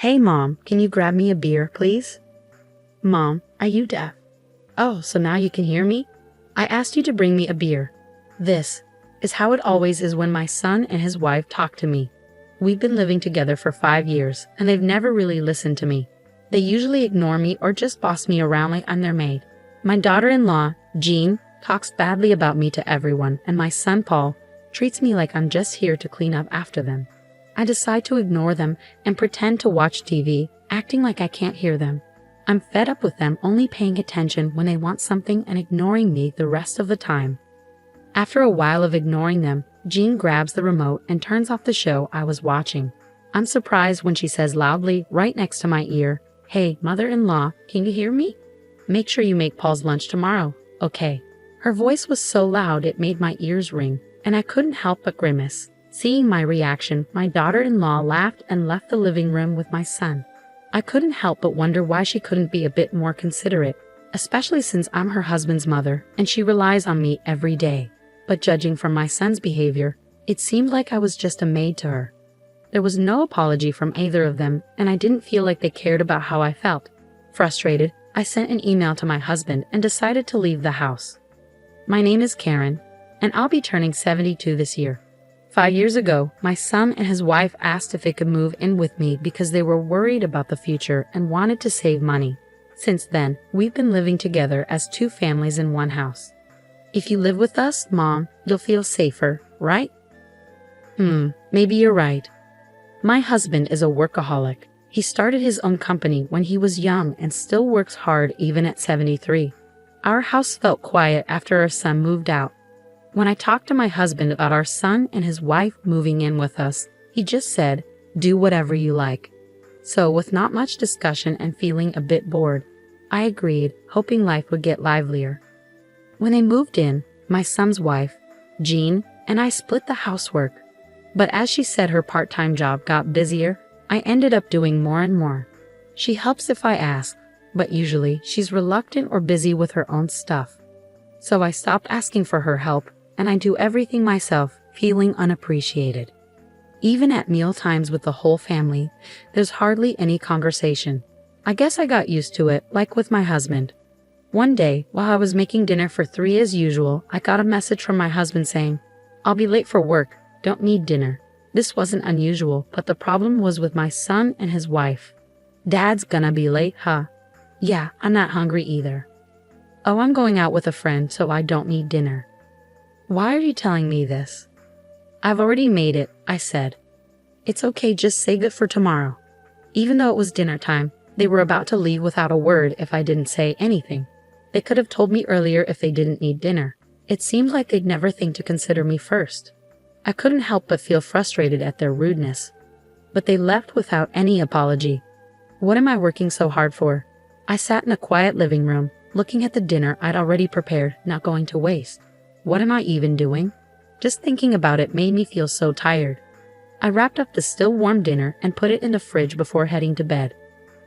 Hey Mom, can you grab me a beer, please? Mom, are you deaf? Oh, so now you can hear me? I asked you to bring me a beer. This is how it always is when my son and his wife talk to me. We've been living together for 5 years, and they've never really listened to me. They usually ignore me or just boss me around like I'm their maid. My daughter-in-law, Jean, talks badly about me to everyone, and my son Paul treats me like I'm just here to clean up after them. I decide to ignore them and pretend to watch TV, acting like I can't hear them. I'm fed up with them only paying attention when they want something and ignoring me the rest of the time. After a while of ignoring them, Jean grabs the remote and turns off the show I was watching. I'm surprised when she says loudly, right next to my ear, "Hey, mother-in-law, can you hear me? Make sure you make Paul's lunch tomorrow, okay?" Her voice was so loud it made my ears ring, and I couldn't help but grimace. Seeing my reaction, my daughter-in-law laughed and left the living room with my son. I couldn't help but wonder why she couldn't be a bit more considerate, especially since I'm her husband's mother and she relies on me every day. But judging from my son's behavior, it seemed like I was just a maid to her. There was no apology from either of them, and I didn't feel like they cared about how I felt. Frustrated, I sent an email to my husband and decided to leave the house. My name is Karen, and I'll be turning 72 this year. 5 years ago, my son and his wife asked if they could move in with me because they were worried about the future and wanted to save money. Since then, we've been living together as 2 families in one house. If you live with us, Mom, you'll feel safer, right? Maybe you're right. My husband is a workaholic. He started his own company when he was young and still works hard even at 73. Our house felt quiet after our son moved out. When I talked to my husband about our son and his wife moving in with us, he just said, "Do whatever you like." So with not much discussion and feeling a bit bored, I agreed, hoping life would get livelier. When they moved in, my son's wife, Jean, and I split the housework. But as she said her part-time job got busier, I ended up doing more and more. She helps if I ask, but usually she's reluctant or busy with her own stuff. So I stopped asking for her help, and I do everything myself, feeling unappreciated. Even at meal times with the whole family, there's hardly any conversation. I guess I got used to it, like with my husband. One day, while I was making dinner for 3 as usual, I got a message from my husband saying, "I'll be late for work, don't need dinner." This wasn't unusual, but the problem was with my son and his wife. "Dad's gonna be late, huh?" "Yeah, I'm not hungry either." "Oh, I'm going out with a friend, so I don't need dinner." "Why are you telling me this?" "I've already made it," I said. "It's okay, just save it for tomorrow." Even though it was dinner time, they were about to leave without a word if I didn't say anything. They could have told me earlier if they didn't need dinner. It seemed like they'd never think to consider me first. I couldn't help but feel frustrated at their rudeness. But they left without any apology. What am I working so hard for? I sat in a quiet living room, looking at the dinner I'd already prepared, not going to waste. What am I even doing? Just thinking about it made me feel so tired. I wrapped up the still warm dinner and put it in the fridge before heading to bed.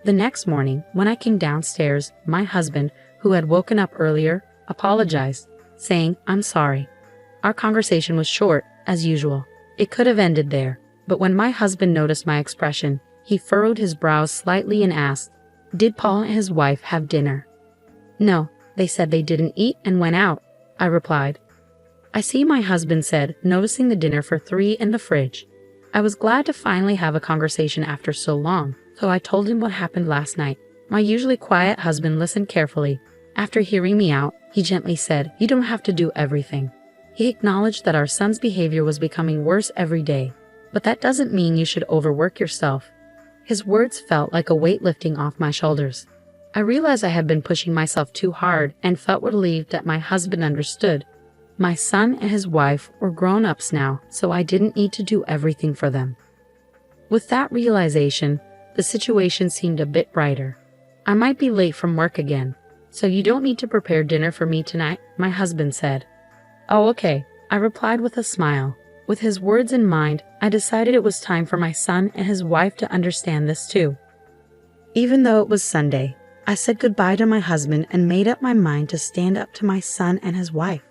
The next morning, when I came downstairs, my husband, who had woken up earlier, apologized, saying, "I'm sorry." Our conversation was short, as usual. It could have ended there, but when my husband noticed my expression, he furrowed his brows slightly and asked, "Did Paul and his wife have dinner?" "No, they said they didn't eat and went out," I replied. "I see," my husband said, noticing the dinner for 3 in the fridge. I was glad to finally have a conversation after so long, so I told him what happened last night. My usually quiet husband listened carefully. After hearing me out, he gently said, "You don't have to do everything." He acknowledged that our son's behavior was becoming worse every day, but that doesn't mean you should overwork yourself. His words felt like a weight lifting off my shoulders. I realized I had been pushing myself too hard and felt relieved that my husband understood. My son and his wife were grown-ups now, so I didn't need to do everything for them. With that realization, the situation seemed a bit brighter. I might be late from work again, so you don't need to prepare dinner for me tonight, my husband said. "Oh, okay," I replied with a smile. With his words in mind, I decided it was time for my son and his wife to understand this too. Even though it was Sunday, I said goodbye to my husband and made up my mind to stand up to my son and his wife.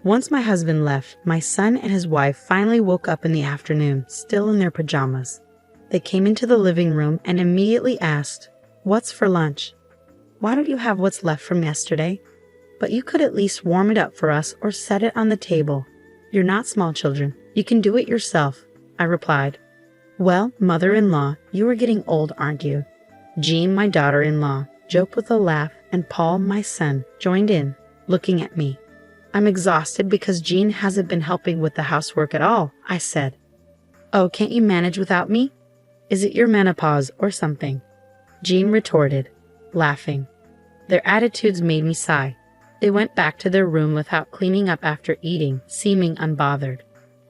Once my husband left, my son and his wife finally woke up in the afternoon, still in their pajamas. They came into the living room and immediately asked, "What's for lunch? Why don't you have what's left from yesterday? But you could at least warm it up for us or set it on the table. You're not small children. You can do it yourself," I replied. "Well, mother-in-law, you are getting old, aren't you?" Jean, my daughter-in-law, joked with a laugh, and Paul, my son, joined in, looking at me. "I'm exhausted because Jean hasn't been helping with the housework at all," I said. "Oh, can't you manage without me? Is it your menopause or something?" Jean retorted, laughing. Their attitudes made me sigh. They went back to their room without cleaning up after eating, seeming unbothered.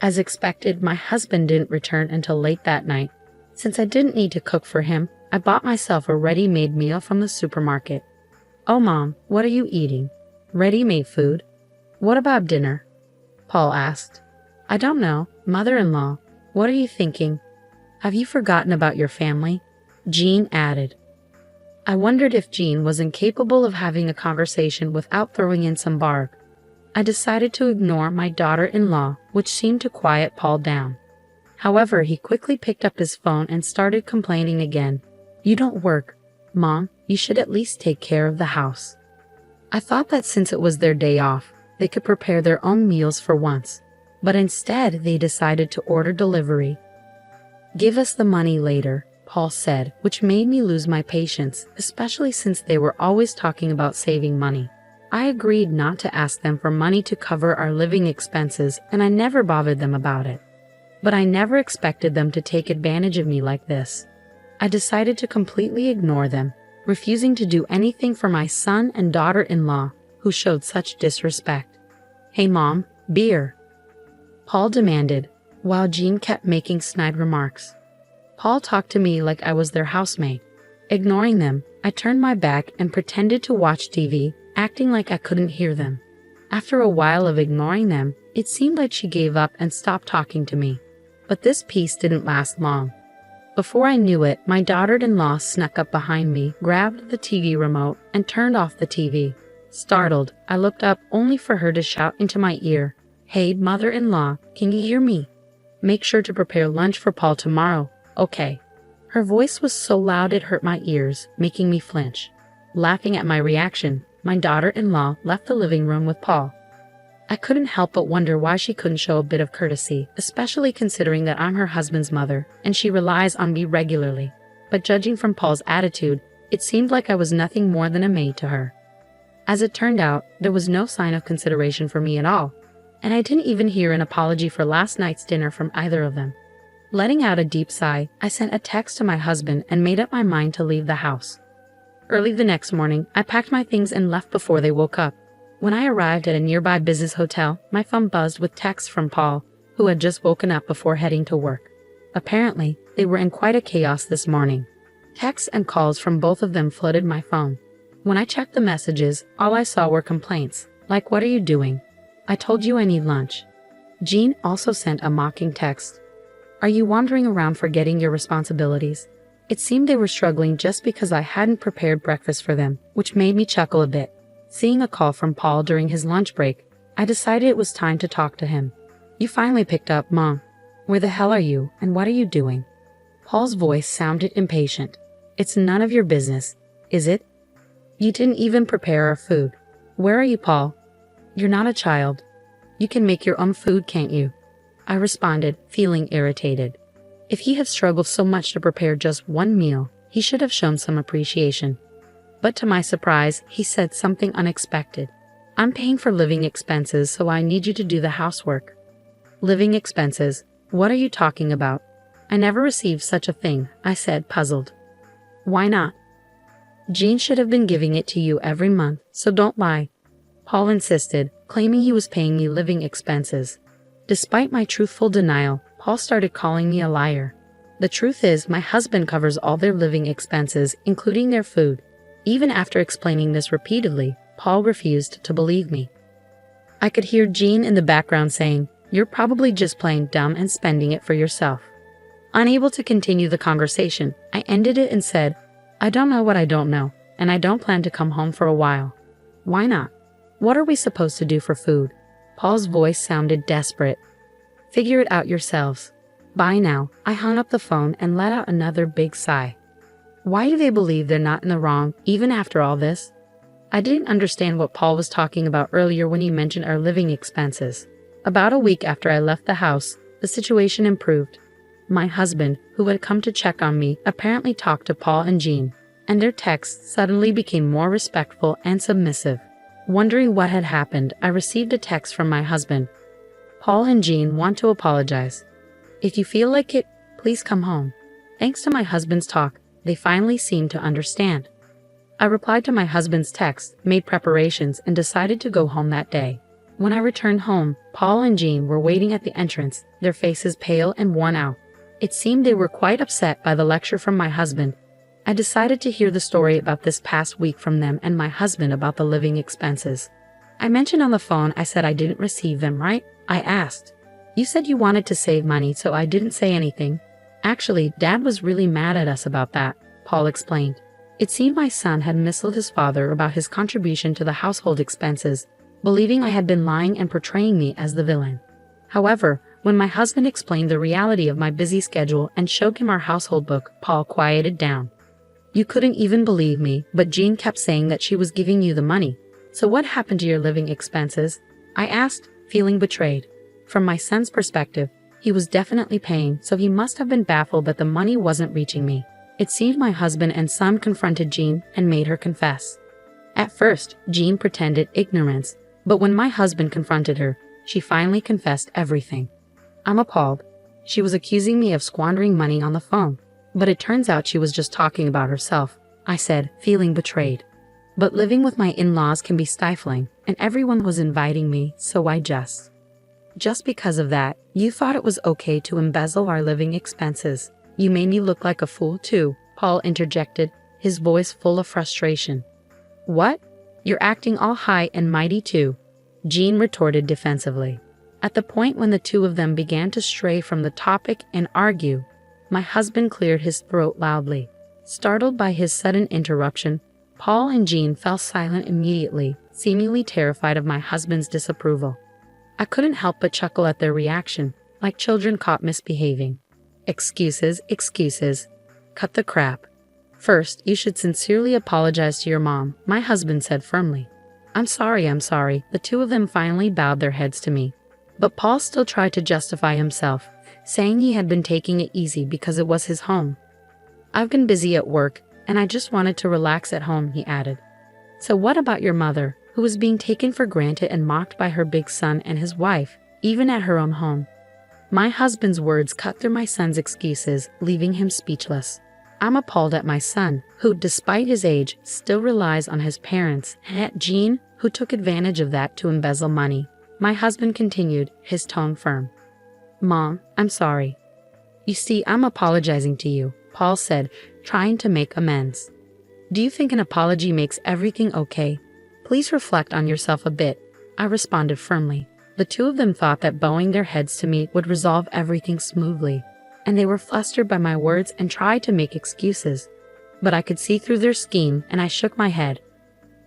As expected, my husband didn't return until late that night. Since I didn't need to cook for him, I bought myself a ready-made meal from the supermarket. "Oh, Mom, what are you eating? Ready-made food? What about dinner?" Paul asked. "I don't know, mother-in-law. What are you thinking? Have you forgotten about your family?" Jean added. I wondered if Jean was incapable of having a conversation without throwing in some barb. I decided to ignore my daughter-in-law, which seemed to quiet Paul down. However, he quickly picked up his phone and started complaining again. "You don't work. Mom, you should at least take care of the house." I thought that since it was their day off, they could prepare their own meals for once, but instead they decided to order delivery. "Give us the money later," Paul said, which made me lose my patience, especially since they were always talking about saving money. I agreed not to ask them for money to cover our living expenses, and I never bothered them about it. But I never expected them to take advantage of me like this. I decided to completely ignore them, refusing to do anything for my son and daughter-in-law, who showed such disrespect. "Hey Mom, beer," Paul demanded, while Jean kept making snide remarks. Paul talked to me like I was their housemate. Ignoring them, I turned my back and pretended to watch TV, acting like I couldn't hear them. After a while of ignoring them, it seemed like she gave up and stopped talking to me. But this peace didn't last long. Before I knew it, my daughter-in-law snuck up behind me, grabbed the TV remote, and turned off the TV. Startled, I looked up only for her to shout into my ear, "Hey, mother-in-law, can you hear me? Make sure to prepare lunch for Paul tomorrow, okay?" Her voice was so loud it hurt my ears, making me flinch. Laughing at my reaction, my daughter-in-law left the living room with Paul. I couldn't help but wonder why she couldn't show a bit of courtesy, especially considering that I'm her husband's mother, and she relies on me regularly. But judging from Paul's attitude, it seemed like I was nothing more than a maid to her. As it turned out, there was no sign of consideration for me at all, and I didn't even hear an apology for last night's dinner from either of them. Letting out a deep sigh, I sent a text to my husband and made up my mind to leave the house. Early the next morning, I packed my things and left before they woke up. When I arrived at a nearby business hotel, my phone buzzed with texts from Paul, who had just woken up before heading to work. Apparently, they were in quite a chaos this morning. Texts and calls from both of them flooded my phone. When I checked the messages, all I saw were complaints, like "What are you doing? I told you I need lunch." Jean also sent a mocking text. "Are you wandering around forgetting your responsibilities?" It seemed they were struggling just because I hadn't prepared breakfast for them, which made me chuckle a bit. Seeing a call from Paul during his lunch break, I decided it was time to talk to him. "You finally picked up, Mom. Where the hell are you, and what are you doing?" Paul's voice sounded impatient. "It's none of your business, is it? You didn't even prepare our food. Where are you, Paul? You're not a child. You can make your own food, can't you?" I responded, feeling irritated. If he had struggled so much to prepare just one meal, he should have shown some appreciation. But to my surprise, he said something unexpected. "I'm paying for living expenses, so I need you to do the housework." "Living expenses? What are you talking about? I never received such a thing," I said, puzzled. "Why not? Jean should have been giving it to you every month, so don't lie," Paul insisted, claiming he was paying me living expenses. Despite my truthful denial, Paul started calling me a liar. The truth is, my husband covers all their living expenses, including their food. Even after explaining this repeatedly, Paul refused to believe me. I could hear Jean in the background saying, "You're probably just playing dumb and spending it for yourself." Unable to continue the conversation, I ended it and said, "I don't know what I don't know, and I don't plan to come home for a while." "Why not? What are we supposed to do for food?" Paul's voice sounded desperate. "Figure it out yourselves. Bye now. I hung up the phone and let out another big sigh. Why do they believe they're not in the wrong, even after all this? I didn't understand what Paul was talking about earlier when he mentioned our living expenses. About a week after I left the house, the situation improved. My husband, who had come to check on me, apparently talked to Paul and Jean, and their texts suddenly became more respectful and submissive. Wondering what had happened, I received a text from my husband. Paul and Jean want to apologize. If you feel like it, please come home. Thanks to my husband's talk, they finally seemed to understand. I replied to my husband's text, made preparations, and decided to go home that day. When I returned home, Paul and Jean were waiting at the entrance, their faces pale and worn out. It seemed they were quite upset by the lecture from my husband. I decided to hear the story about this past week from them and my husband about the living expenses. I mentioned on the phone I said I didn't receive them, right? I asked. You said you wanted to save money, so I didn't say anything. Actually, Dad was really mad at us about that, Paul explained. It seemed my son had misled his father about his contribution to the household expenses, believing I had been lying and portraying me as the villain. However, when my husband explained the reality of my busy schedule and showed him our household book, Paul quieted down. You couldn't even believe me, but Jean kept saying that she was giving you the money. So what happened to your living expenses? I asked, feeling betrayed. From my son's perspective, he was definitely paying, so he must have been baffled that the money wasn't reaching me. It seemed my husband and son confronted Jean and made her confess. At first, Jean pretended ignorance, but when my husband confronted her, she finally confessed everything. I'm appalled. She was accusing me of squandering money on the phone, but it turns out she was just talking about herself, I said, feeling betrayed. But living with my in-laws can be stifling, and everyone was inviting me, so I just because of that, you thought it was okay to embezzle our living expenses. You made me look like a fool too, Paul interjected, his voice full of frustration. What? You're acting all high and mighty too, Jean retorted defensively. At the point when the two of them began to stray from the topic and argue, my husband cleared his throat loudly. Startled by his sudden interruption, Paul and Jean fell silent immediately, seemingly terrified of my husband's disapproval. I couldn't help but chuckle at their reaction, like children caught misbehaving. Excuses, excuses. Cut the crap. First, you should sincerely apologize to your mom, my husband said firmly. I'm sorry. The two of them finally bowed their heads to me. But Paul still tried to justify himself, saying he had been taking it easy because it was his home. I've been busy at work, and I just wanted to relax at home, he added. So what about your mother, who was being taken for granted and mocked by her big son and his wife, even at her own home? My husband's words cut through my son's excuses, leaving him speechless. I'm appalled at my son, who, despite his age, still relies on his parents, and at Jean, who took advantage of that to embezzle money. My husband continued, his tone firm. Mom, I'm sorry. You see, I'm apologizing to you, Paul said, trying to make amends. Do you think an apology makes everything okay? Please reflect on yourself a bit, I responded firmly. The two of them thought that bowing their heads to me would resolve everything smoothly, and they were flustered by my words and tried to make excuses. But I could see through their scheme, and I shook my head.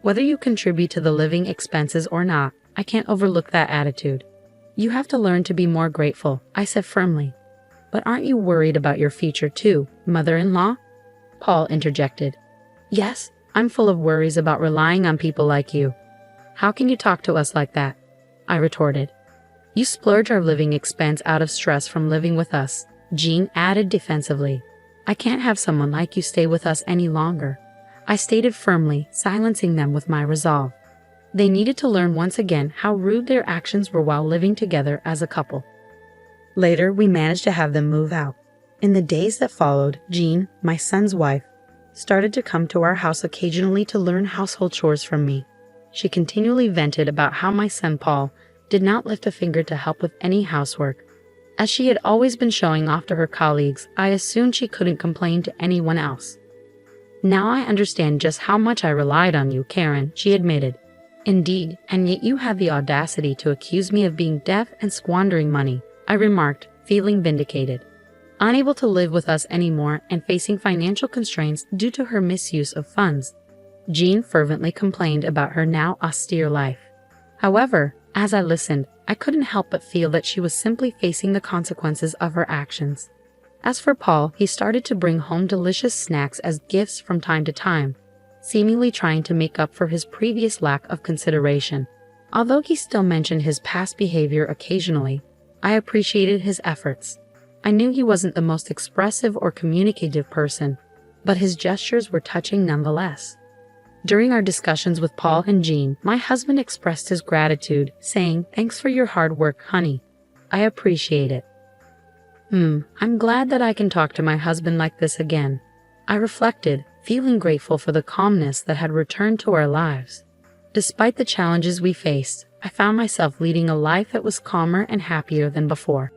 Whether you contribute to the living expenses or not, I can't overlook that attitude. You have to learn to be more grateful, I said firmly. But aren't you worried about your future too, mother-in-law? Paul interjected. Yes, I'm full of worries about relying on people like you. How can you talk to us like that? I retorted. You splurge our living expense out of stress from living with us, Jean added defensively. I can't have someone like you stay with us any longer, I stated firmly, silencing them with my resolve. They needed to learn once again how rude their actions were while living together as a couple. Later, we managed to have them move out. In the days that followed, Jean, my son's wife, started to come to our house occasionally to learn household chores from me. She continually vented about how my son Paul did not lift a finger to help with any housework. As she had always been showing off to her colleagues, I assumed she couldn't complain to anyone else. Now I understand just how much I relied on you, Karen, she admitted. Indeed, and yet you had the audacity to accuse me of being deaf and squandering money, I remarked, feeling vindicated. Unable to live with us anymore and facing financial constraints due to her misuse of funds, Jean fervently complained about her now austere life. However, As I listened, I couldn't help but feel that she was simply facing the consequences of her actions. As for Paul, he started to bring home delicious snacks as gifts from time to time, seemingly trying to make up for his previous lack of consideration. Although he still mentioned his past behavior occasionally, I appreciated his efforts. I knew he wasn't the most expressive or communicative person, but his gestures were touching nonetheless. During our discussions with Paul and Jean, my husband expressed his gratitude, saying, "Thanks for your hard work, honey. I appreciate it." I'm glad that I can talk to my husband like this again. I reflected, feeling grateful for the calmness that had returned to our lives. Despite the challenges we faced, I found myself leading a life that was calmer and happier than before.